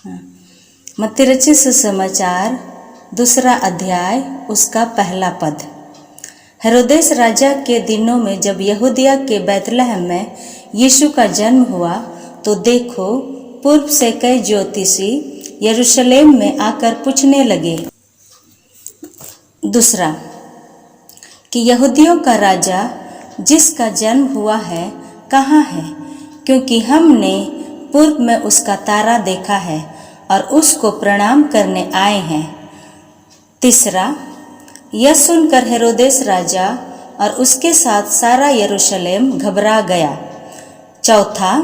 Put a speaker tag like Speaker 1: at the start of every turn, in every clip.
Speaker 1: मत्ती रचित सुसमाचार 2 अध्याय उसका 1 पद। हेरोदेस राजा के दिनों में जब यहूदिया के बैतलहम में यीशु का जन्म हुआ तो देखो, पूर्व से कई ज्योतिषी यरूशलेम में आकर पूछने लगे। 2 कि यहूदियों का राजा जिसका जन्म हुआ है कहाँ है, क्योंकि हमने पूर्व में उसका तारा देखा है और उसको प्रणाम करने आए हैं। 3 यह सुनकर हेरोदेस राजा और उसके साथ सारा यरूशलेम घबरा गया। 4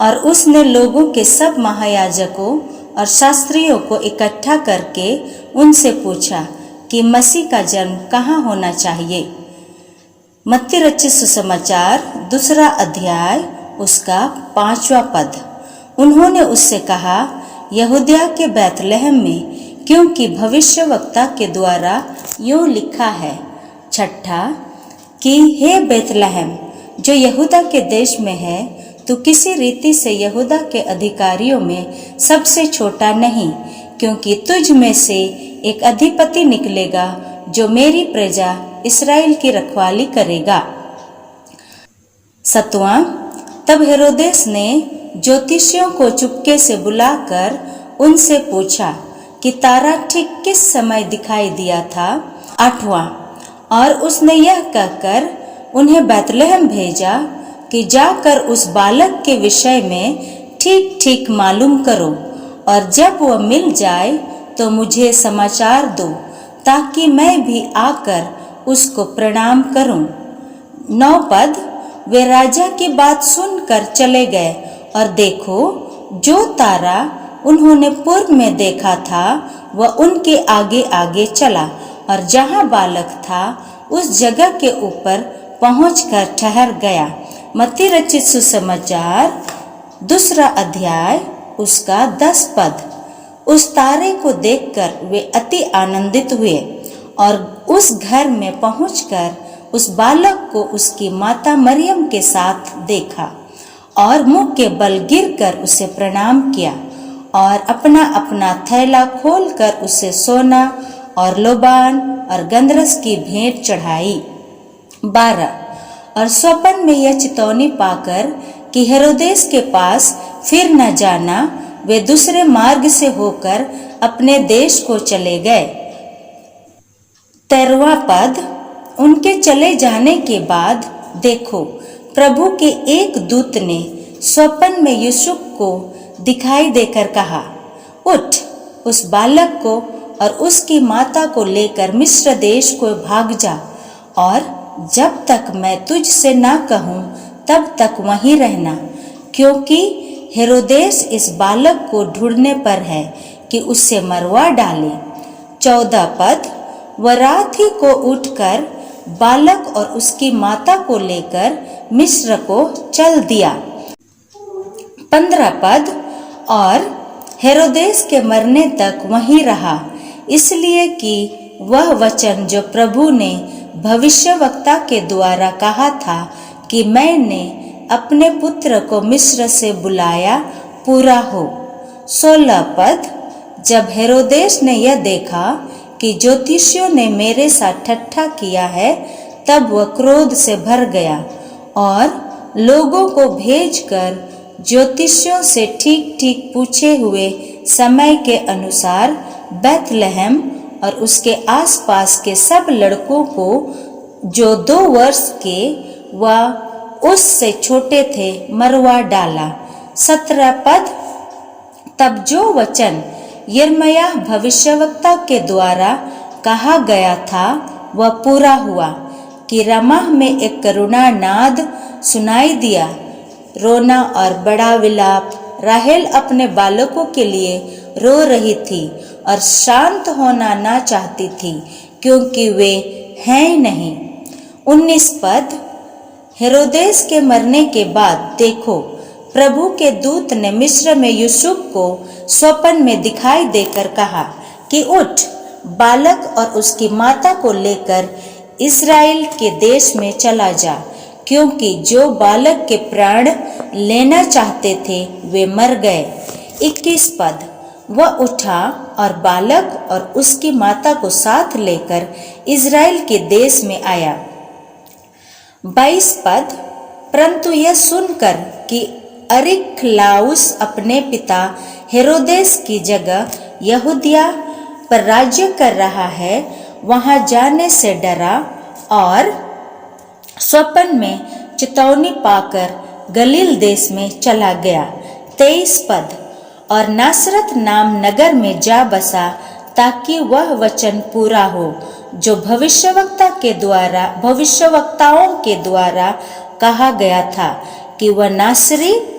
Speaker 1: और उसने लोगों के सब महायाजकों और शास्त्रियों को इकट्ठा करके उनसे पूछा कि मसीह का जन्म कहाँ होना चाहिए। मत्ती रचित सुसमाचार 2 अध्याय उसका 5 पद। उन्होंने उससे कहा, यहूदिया के बैतलहम में, क्योंकि भविष्यवक्ता के द्वारा यूं लिखा है। 6 कि हे बैतलहम जो यहूदा के देश में है, तू किसी रीति से यहूदा के अधिकारियों में सबसे छोटा नहीं, क्योंकि तुझ में से एक अधिपति निकलेगा जो मेरी प्रजा इस्राएल की रखवाली करेगा। 7 तब हेरोदेस ने ज्योतिषियों को चुपके से बुलाकर उनसे पूछा कि तारा ठीक किस समय दिखाई दिया था। 8 और उसने यह कहकर उन्हें बैतलहम भेजा कि जाकर उस बालक के विषय में ठीक ठीक मालूम करो, और जब वह मिल जाए तो मुझे समाचार दो, ताकि मैं भी आकर उसको प्रणाम करूं। 9 पद। वे राजा की बात सुनकर चले गए, और देखो, जो तारा उन्होंने पूर्व में देखा था वह उनके आगे आगे चला, और जहां बालक था उस जगह के ऊपर पहुंचकर ठहर गया। मत्ती रचित सुसमाचार 2 अध्याय उसका 10 पद। उस तारे को देखकर वे अति आनंदित हुए, और उस घर में पहुंचकर उस बालक को उसकी माता मरियम के साथ देखा, और मुंह के बल गिरकर उसे प्रणाम किया, और अपना अपना थैला खोलकर उसे सोना और लोबान और गंधरस की भेंट चढ़ाई। 12 और स्वप्न में यह चितौनी पाकर कि हेरोदेस के पास फिर न जाना, वे दूसरे मार्ग से होकर अपने देश को चले गए। 13वां पद। उनके चले जाने के बाद देखो, प्रभु के एक दूत ने स्वप्न में यूसुफ को दिखाई देकर कहा, उठ, उस बालक को और उसकी माता को लेकर मिस्र देश को भाग जा, और जब तक मैं तुझसे ना कहूँ तब तक वहीं रहना, क्योंकि हेरोदेस इस बालक को ढूंढने पर है कि उससे मरवा डाले। 14 पद। वह रात ही को उठकर बालक और उसकी माता को लेकर मिस्र को चल दिया। 15 पद। और हेरोदेस के मरने तक वहीं रहा, इसलिए कि वह वचन जो प्रभु ने भविष्यवक्ता के द्वारा कहा था कि मैंने अपने पुत्र को मिस्र से बुलाया, पूरा हो। 16 पद। जब हेरोदेस ने यह देखा कि ज्योतिषियों ने मेरे साथ ठट्ठा किया है, तब वह क्रोध से भर गया, और लोगों को भेजकर ज्योतिषियों से ठीक ठीक पूछे हुए समय के अनुसार बैतलहम और उसके आसपास के सब लड़कों को जो 2 वर्ष के व उससे छोटे थे मरवा डाला। 17 पद। तब जो वचन यिर्मयाह भविष्यवक्ता के द्वारा कहा गया था वह पूरा हुआ कि रमाह में एक करुणा नाद सुनाई दिया, रोना और बड़ा विलाप। राहेल अपने बालकों के लिए रो रही थी और शांत होना ना चाहती थी, क्योंकि वे हैं नहीं। 19 पद। हेरोदेस के मरने के बाद देखो, प्रभु के दूत ने मिस्र में यूसुफ को स्वप्न में दिखाई देकर कहा कि उठ, बालक और उसकी माता को लेकर इस्राएल के देश में चला जा, क्योंकि जो बालक के प्राण लेना चाहते थे वे मर गए। 21 पद। वह उठा और बालक और उसकी माता को साथ लेकर इज़राइल के देश में आया। 22 पद। परंतु यह सुनकर कि अरिखलाउस अपने पिता हेरोदेस की जगह यहूदिया पर राज्य कर रहा है, वहां जाने से डरा और स्वप्न में चेतावनी पाकर गलील देश में चला गया। 23 पद। और नासरत नाम नगर में जा बसा, ताकि वह वचन पूरा हो जो भविष्यवक्ताओं के द्वारा कहा गया था कि वह नासरी